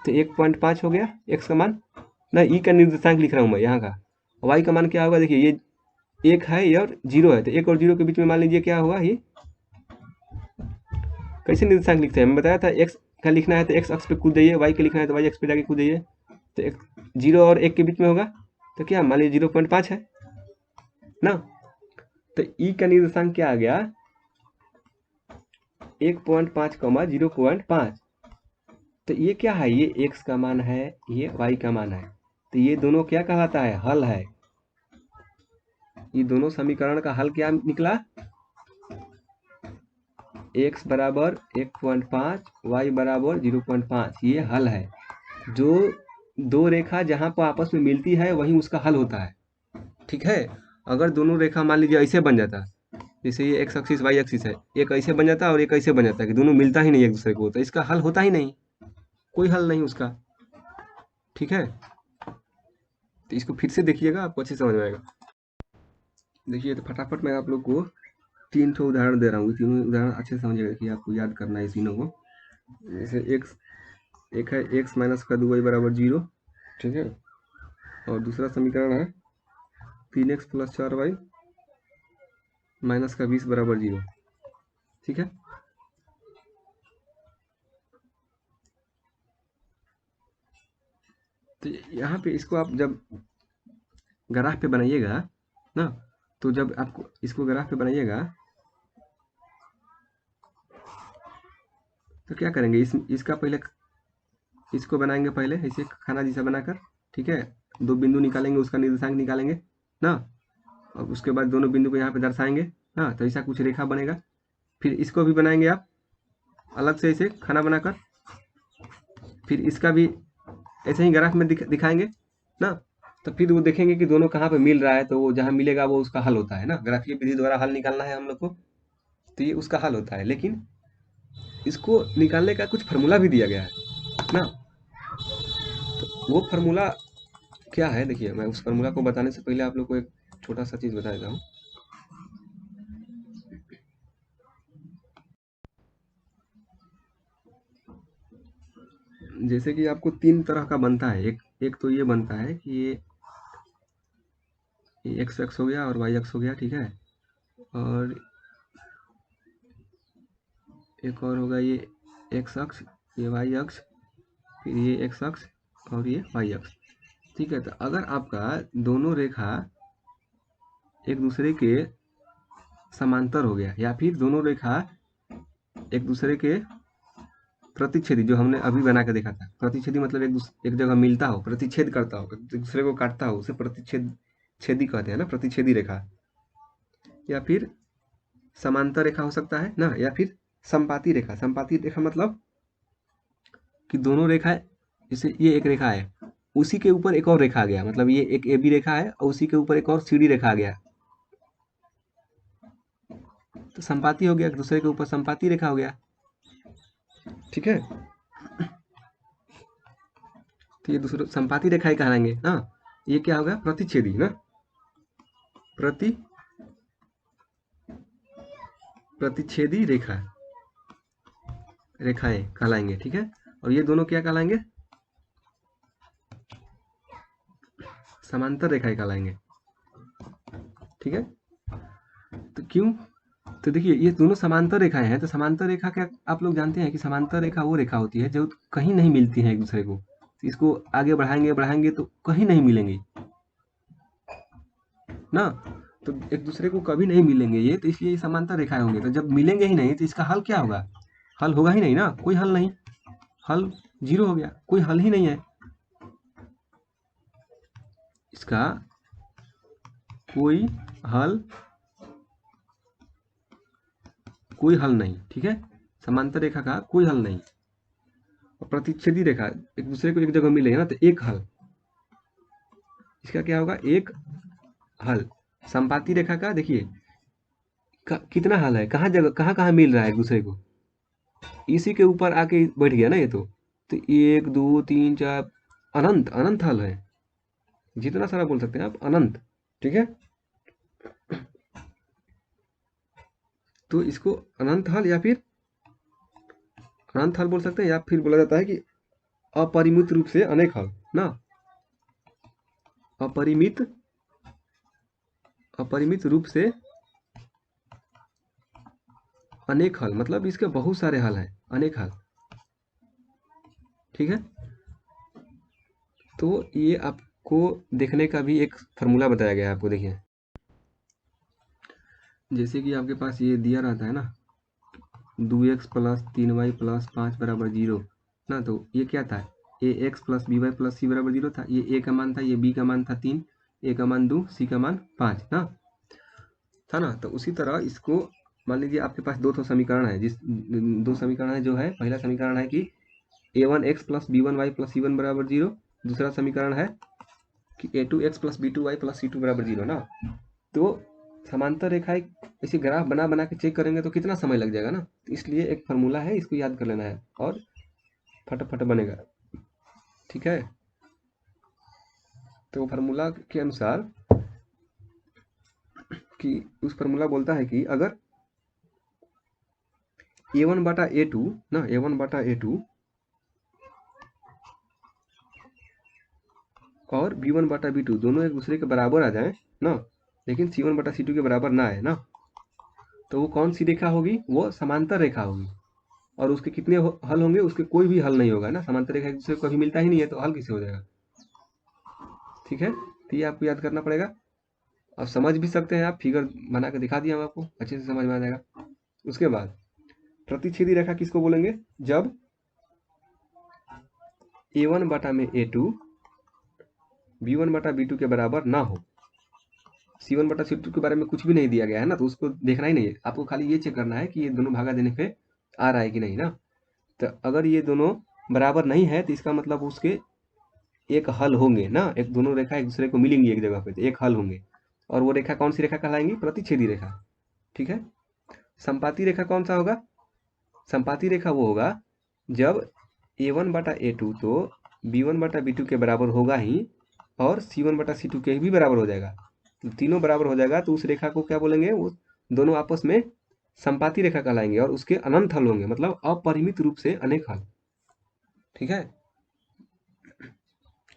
A: तो 1.5 हो गया एक्स का मान ना, ई का निर्देशांक लिख रहा हूँ मैं यहाँ का। वाई का मान क्या होगा, देखिए ये 1 है और 0 है, तो 1 और 0 के बीच में मान लीजिए क्या होगा, ये कैसे निर्देशांक लिखते हैं, मैं बताया था, एक्स का लिखना है तो एक्स अक्ष पे कूद जाइए, वाई का लिखना है तो वाई अक्ष पे जाके कूद जाइए। तो 0 और 1 के बीच में होगा, तो क्या मान लीजिए 0.5 है ना। तो ई का निर्देशांक क्या आ गया, 1.5 कमा 0.5। तो ये क्या है, ये एक्स का मान है, ये वाई का मान है, तो ये दोनों क्या कहलाता है, हल है। ये दोनों समीकरण का हल क्या निकला, x बराबर 1.5 y बराबर 0.5, ये हल है। जो दो रेखा जहां पर आपस में मिलती है वही उसका हल होता है। ठीक है, अगर दोनों रेखा मान लीजिए ऐसे बन जाता, जैसे ये एक्स एक्सिस वाई एक्सिस है, एक ऐसे बन जाता और एक ऐसे बन जाता कि दोनों मिलता ही नहीं एक दूसरे को, तो इसका हल होता ही नहीं, कोई हल नहीं उसका। ठीक है, तो इसको फिर से देखिएगा, आपको अच्छे समझ में आएगा। देखिए, तो फटाफट मैं आप लोग को 3 ठो उदाहरण दे रहा हूँ, तीनों उदाहरण अच्छे से समझिएगा कि आपको याद करना है इस तीनों को। जैसे एक है एक्स माइनस का 2y बराबर 0। ठीक है, और दूसरा समीकरण है 3x प्लस 4y माइनस का 20 बराबर 0। ठीक है, तो यहाँ पे इसको आप जब ग्राफ पे बनाइएगा ना, तो जब आपको इसको ग्राफ पे बनाइएगा तो क्या करेंगे, इसका पहले इसको बनाएंगे, पहले ऐसे खाना जैसा बनाकर। ठीक है, दो बिंदु निकालेंगे, उसका निर्देशांक निकालेंगे ना, और उसके बाद दोनों बिंदु को यहाँ पे दर्शाएंगे ना, तो ऐसा कुछ रेखा बनेगा। फिर इसको भी बनाएंगे आप अलग से ऐसे खाना बनाकर, फिर इसका भी ऐसे ही ग्राफ में दिखाएंगे ना, तो फिर वो देखेंगे कि दोनों कहाँ पे मिल रहा है, तो वो जहाँ मिलेगा वो उसका हल होता है ना। ग्राफीय विधि द्वारा हल निकालना है हम लोग को, तो ये उसका हल होता है। लेकिन इसको निकालने का कुछ फार्मूला भी दिया गया है ना, तो वो फार्मूला क्या है, देखिए मैं उस फार्मूला को बताने से पहले आप लोग को एक छोटा सा चीज बता देता हूँ। जैसे कि आपको 3 तरह का बनता है, एक तो ये बनता है कि ये एक्स एक्स हो गया और वाई एक्स हो गया। ठीक है, और एक और होगा ये एक्स अक्ष, ये वाई अक्ष, फिर ये एक्स अक्ष और ये वाई अक्ष। ठीक है, तो अगर आपका दोनों रेखा एक दूसरे के समांतर हो गया, या फिर दोनों रेखा एक दूसरे के प्रतिच्छेदी, जो हमने अभी बना के देखा था, प्रतिच्छेदी मतलब एक जगह मिलता हो, प्रतिच्छेद करता हो, एक दूसरे को काटता हो, उसे छेदी कहते हैं ना, प्रतिच्छेदी रेखा। या फिर समांतर रेखा हो सकता है ना, या फिर संपाती रेखा। संपाती रेखा मतलब कि दोनों रेखाएं, जैसे ये एक रेखा है, उसी के ऊपर एक और रेखा आ गया, मतलब ये एक AB रेखा है और उसी के ऊपर एक और CD रेखा आ गया, तो संपाती हो गया, एक दूसरे के ऊपर संपाती रेखा हो गया। ठीक है, तो ये दूसरे संपाती रेखा ही कहलाएंगे ना। ये क्या होगा, प्रतिच्छेदी ना, प्रतिच्छेदी रेखाएं कहलाएंगे। ठीक है, और ये दोनों क्या कहलाएंगे, समांतर रेखाएं कहलाएंगे। ठीक है, तो क्यों, तो देखिए ये दोनों समांतर रेखाएं हैं, तो समांतर रेखा क्या आप लोग जानते हैं कि समांतर रेखा वो रेखा होती है जो कहीं नहीं मिलती है एक दूसरे को। तो इसको आगे बढ़ाएंगे तो कहीं नहीं मिलेंगे ना, तो एक दूसरे को कभी नहीं मिलेंगे ये, तो इसलिए ये समांतर रेखाएं होंगे। तो जब मिलेंगे ही नहीं तो इसका हल क्या होगा, हल होगा ही नहीं ना, कोई हल नहीं, हल 0 हो गया, कोई हल ही नहीं है इसका, कोई हल नहीं। ठीक है, समांतर रेखा का कोई हल नहीं, और प्रतिच्छेदी रेखा एक दूसरे को एक जगह मिले ना, तो एक हल, इसका क्या होगा, एक हल। संपाती रेखा का देखिए कितना हल है, कहाँ जगह कहाँ मिल रहा है एक दूसरे को, इसी के ऊपर आके बैठ गया ना ये, तो 1 2 3 4 अनंत अनंत हल है, जितना सारा बोल सकते हैं आप, अनंत। ठीक है, तो इसको अनंत हल या फिर अनंत हल बोल सकते हैं, या फिर बोला जाता है कि अपरिमित रूप से अनेक हल ना, अपरिमित रूप से अनेक हल, मतलब इसके बहुत सारे हल हैं, अनेक हल। ठीक है, तो ये आपको देखने का भी एक फार्मूला बताया गया है आपको। देखिए जैसे कि आपके पास ये दिया रहता है ना, 2x प्लस 3y प्लस 5 बराबर 0 ना, तो ये क्या था, ax plus by plus c बराबर 0 था, ये a का मान था, ये b का मान था 3, a का मान 2, c का मान 5 ना, था ना। तो उसी तरह इसको मान लीजिए आपके पास दो समीकरण है, जिस दो समीकरण है, जो है पहला समीकरण है कि a1x plus b1y plus c1 बराबर 0, दूसरा समीकरण है कि a2x plus b2y plus c2 बराबर 0 ना। तो समांतर रेखाएं ऐसे ग्राफ बना के चेक करेंगे तो कितना समय लग जाएगा ना, तो इसलिए एक फार्मूला है, इसको याद कर लेना है और फटाफट बनेगा। ठीक है, तो फार्मूला के अनुसार कि उस फार्मूला बोलता है कि अगर a1 बटा a2 ना, a1 बटा a2 और b1 बटा b2 दोनों एक दूसरे के बराबर आ जाए ना, लेकिन c1 बटा c2 के बराबर ना आए ना, तो वो कौन सी रेखा होगी, वो समांतर रेखा होगी। और उसके कितने हल होंगे, उसके कोई भी हल नहीं होगा ना, समांतर रेखा एक दूसरे को कभी मिलता ही नहीं है, तो हल किसे हो जाएगा। ठीक है, तो ये आपको याद करना पड़ेगा, और समझ भी सकते हैं आप, फिगर बना के दिखा दिया हम आपको, अच्छे से समझ में आ जाएगा। उसके बाद प्रतिच्छेदी रेखा किसको बोलेंगे, जब a1 बटा में a2 b1 बटा b2 के बराबर ना हो, c1 बटा c2 के बारे में कुछ भी नहीं दिया गया है ना, तो उसको देखना ही नहीं है आपको, खाली ये चेक करना है कि ये दोनों भागा देने पे आ रहा है कि नहीं ना। तो अगर ये दोनों बराबर नहीं है तो इसका मतलब उसके एक हल होंगे ना, एक दोनों रेखा एक दूसरे को मिलेंगी एक जगह पे, तो एक हल होंगे, और वो रेखा कौन सी रेखा कहलाएंगी, प्रतिच्छेदी रेखा। ठीक है, संपाती रेखा कौन सा होगा, संपाती रेखा वो होगा जब a1 बटा a2 तो b1 बटा b2 के बराबर होगा ही, और c1 बटा c2 के भी बराबर हो जाएगा, तो तीनों बराबर हो जाएगा, तो उस रेखा को क्या बोलेंगे, वो दोनों आपस में संपाती रेखा कहलाएंगे, और उसके अनंत हल होंगे, मतलब अपरिमित रूप से अनेक हल। ठीक है,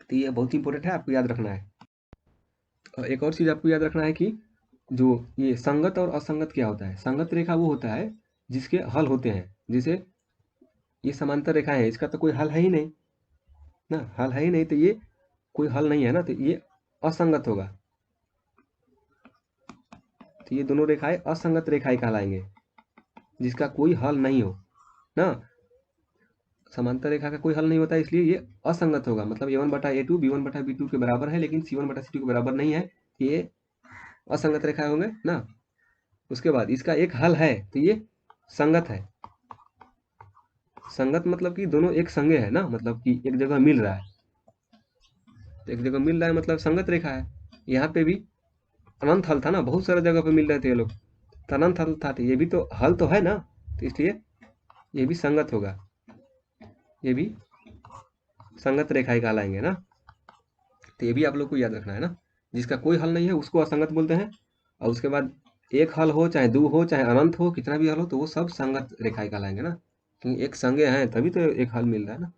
A: तो ये बहुत इंपॉर्टेंट है, आपको याद रखना है। और एक और चीज़ आपको याद रखना है कि जो ये संगत और असंगत क्या होता है, संगत रेखा वो होता है जिसके हल होते हैं, जैसे ये समांतर रेखा है, इसका तो कोई हल है ही नहीं ना, हल है ही नहीं, तो ये कोई हल नहीं है ना, तो ये असंगत होगा, तो ये दोनों रेखाएं असंगत रेखाएं कहलाएंगे, जिसका कोई हल नहीं हो ना। समांतर रेखा का कोई हल नहीं होता है, इसलिए ये असंगत होगा, मतलब a1 बटा a2 b1 बटा b2 के बराबर है, लेकिन c1 बटा c2 के बराबर नहीं है, ये असंगत रेखा होंगे ना। उसके बाद इसका एक हल है तो ये संगत है। संगत मतलब कि दोनों एक संगे है ना, मतलब कि एक जगह मिल रहा है, तो एक जगह मिल रहा है मतलब संगत रेखा है। यहाँ पे भी अनंत हल था ना, बहुत सारे जगह पे मिल रहे थे ये लोग, तो अनंत हल था, तो ये भी तो हल तो है ना, तो इसलिए ये भी संगत होगा, ये भी संगत रेखा ही कहलाएंगे ना। तो ये भी आप लोग को याद रखना है ना, जिसका कोई हल नहीं है उसको असंगत बोलते हैं, और उसके बाद एक हल हो चाहे दो हो चाहे अनंत हो कितना भी हल हो तो वो सब संगत रेखा ही कहलाएंगे ना, क्योंकि एक संगे हैं तभी तो एक हल मिल रहा है ना।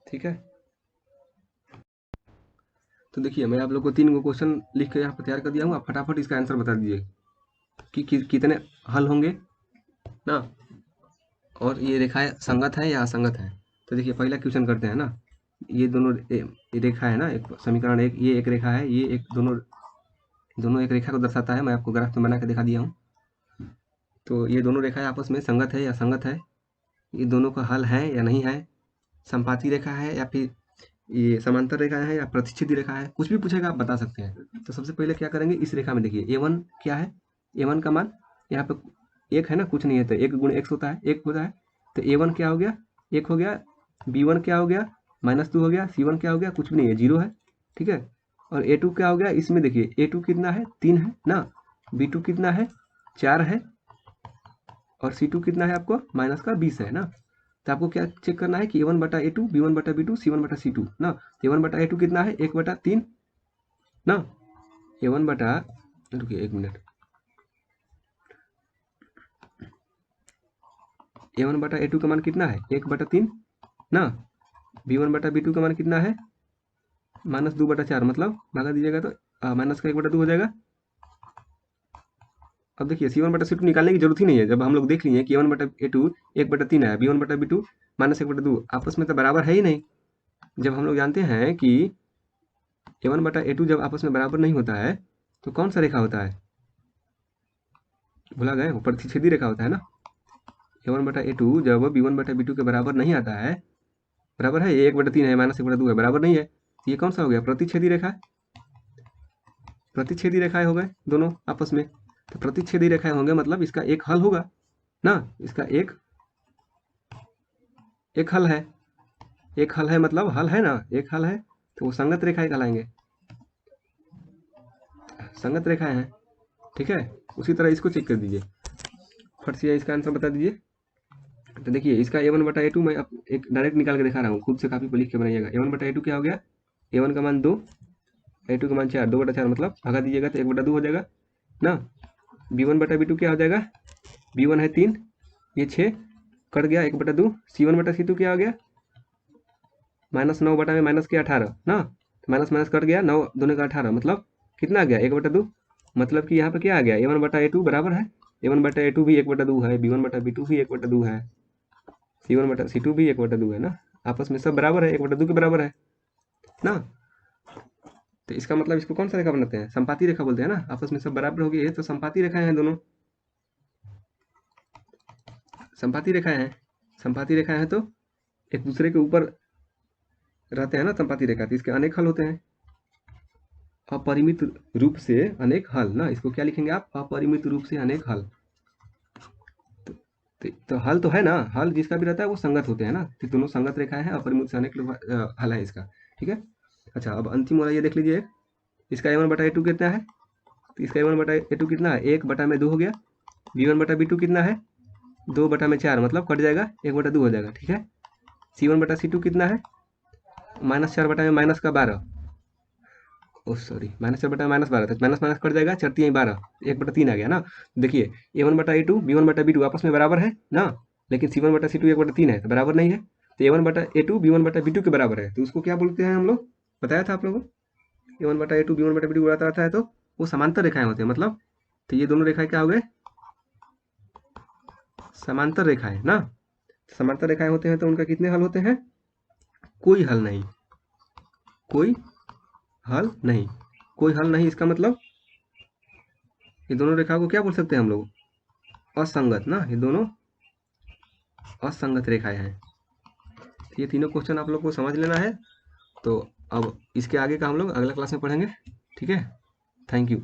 A: ठीक है, तो देखिए मैं आप लोग को 3 गो क्वेश्चन लिख के यहाँ पर तैयार कर दिया हूँ, आप फटाफट इसका आंसर बता दीजिए कि कितने हल होंगे ना, और ये रेखाएं संगत है या असंगत है। तो देखिए पहला क्वेश्चन करते हैं ना, ये दोनों ये रेखा है ना, एक समीकरण एक, ये एक रेखा है, ये एक दोनों दोनों एक रेखा को दर्शाता है, मैं आपको ग्राफ में बना के दिखा दिया हूँ। तो ये दोनों रेखाएं आपस में संगत है या असंगत है, ये दोनों का हल है या नहीं है, संपाती रेखा है या फिर ये समांतर रेखा है या प्रतिच्छेदी रेखा है, कुछ भी पूछेगा आप बता सकते हैं। तो सबसे पहले क्या करेंगे, इस रेखा में देखिए A1 क्या है, A1 का मान यहाँ पे एक है ना, कुछ नहीं है, तो 1 गुण x होता है, 1 होता है, तो A1 क्या हो गया, 1 हो गया, B1 क्या हो गया, -2 हो गया, C1 क्या हो गया, कुछ भी नहीं है, 0 है। ठीक है, और A2 क्या हो गया, इसमें देखिए A2 कितना है, 3 है ना, B2 कितना है, 4 है, और C2 कितना है आपको -20 है ना। तो आपको क्या चेक करना है कि A1 बटा A2, B1 बटा B2, C1 बटा C2 ना। A1 बटा A2 कितना है, 1/3 ना, A1 बटा, रुकिए 1 मिनट, A1 बटा A2 का मान कितना है, 1/3 ना, B1 बटा B2 का मान कितना है, -2/4, मतलब भागा दीजिएगा तो माइनस का 1/2 हो जाएगा। अब देखिए C1 बटा C2 निकालने की जरूरत ही नहीं है, जब हम लोग देख लिए कि A1 बटा A2 1/3 है, B1 बटा B2 -1/2, आपस में तो बराबर है ही नहीं। जब हम लोग जानते हैं कि A1 बटा A2 जब आपस में बराबर नहीं होता है तो कौन सा रेखा होता है, भुला गए, वो प्रतिच्छेदी रेखा होता है ना। A1 बटा A2 जब B1 बटा B2 के बराबर नहीं आता है, बराबर है, ये 1/3 है, -1/2 है, बराबर नहीं है, तो ये कौन सा हो गया, प्रतिच्छेदी रेखा। प्रतिच्छेदी रेखाएं हो गए दोनों आपस में, तो प्रतिच्छेदी रेखाएं होंगे मतलब इसका एक हल होगा ना, इसका एक हल है, एक हल है मतलब हल है ना, एक हल है, तो वो संगत रेखाएं कहलाएंगे, संगत रेखाएं हैं। ठीक है, उसी तरह इसको चेक कर दीजिए, फट से इसका आंसर बता दीजिए। तो देखिए इसका A1 बटा A2 मैं अब एक डायरेक्ट निकाल के दिखा रहा हूँ, खुद से कापी पर लिख के बनाइएगा। A1 बटा A2 क्या हो गया, A1 का मान 2, A2 का मान 4, 2/4 मतलब भगा दीजिएगा तो 1/2 हो जाएगा ना। B1 बटा B2 क्या हो जाएगा, B1 है 3, ये 6 कट गया, 1/2, C1 बटा C2 क्या हो गया, -9 बटा में माइनस के 18 ना, माइनस माइनस कट गया, 9 दोनों का 18, मतलब कितना आ गया, 1/2, मतलब कि यहाँ पे क्या आ गया, A1 बटा A2 बराबर है, A1 बटा A2 भी 1/2 है, B1 बटा B2 भी 1/2 है, C1 बटा C2 भी 1/2 है ना, आपस में सब बराबर है, 1/2 के बराबर है ना। तो इसका मतलब इसको कौन सा रेखा बनाते हैं, संपाती रेखा बोलते हैं ना, आपस में सब बराबर हो गए, तो संपाती रेखाएं हैं दोनों, संपाती रेखाएं हैं, संपाती रेखाएं हैं तो एक दूसरे के ऊपर रहते हैं ना संपाती रेखा, तो इसके अनेक हल होते हैं, अपरिमित रूप से अनेक हल ना, इसको क्या लिखेंगे आप, अपरिमित रूप से अनेक हल। तो हल तो है ना, हल जिसका भी रहता है वो संगत होते हैं ना, तो दोनों संगत रेखाएं हैं, अपरिमित से अनेक हल है इसका। ठीक है, अच्छा अब अंतिम वाला ये देख लीजिए, इसका A1 बटा A2 कितना है, तो इसका A1 बटा A2 कितना है, 1/2 हो गया, B1 बटा B2 कितना है, 2/4, मतलब कट जाएगा, 1/2 हो जाएगा। ठीक है, C1 बटा C2 कितना है, -4 बटा में माइनस का 12, ओ सॉरी, -4 बटा -12, तो माइनस माइनस कट जाएगा, 4 12, 1/3 आ गया ना। देखिए A1 बटा A2 B1 बटा B2 आपस में बराबर है ना, लेकिन C1 बटा C2 1/3 है, तो बराबर नहीं है, तो A1 बटा A2 B1 बटा B2 के बराबर है, तो उसको क्या बोलते हैं हम लोग, बताया था आप लोगों को, A1 बटा A2 B1 बटा B2 बराबर आता है तो वो समांतर रेखाएं होते हैं, मतलब तो ये दोनों रेखाएं क्या हो गए, समांतर रेखाएं ना। समांतर रेखाएं होते हैं तो उनका कितने हल होते हैं, कोई हल नहीं, कोई हल नहीं, कोई हल नहीं, इसका मतलब ये दोनों रेखाओं को क्या बोल सकते हैं हम लोग, असंगत ना, ये दोनों असंगत रेखाएं हैं। ये तीनों क्वेश्चन आप लोग को समझ लेना है, तो अब इसके आगे का हम लोग अगला क्लास में पढ़ेंगे। ठीक है, थैंक यू।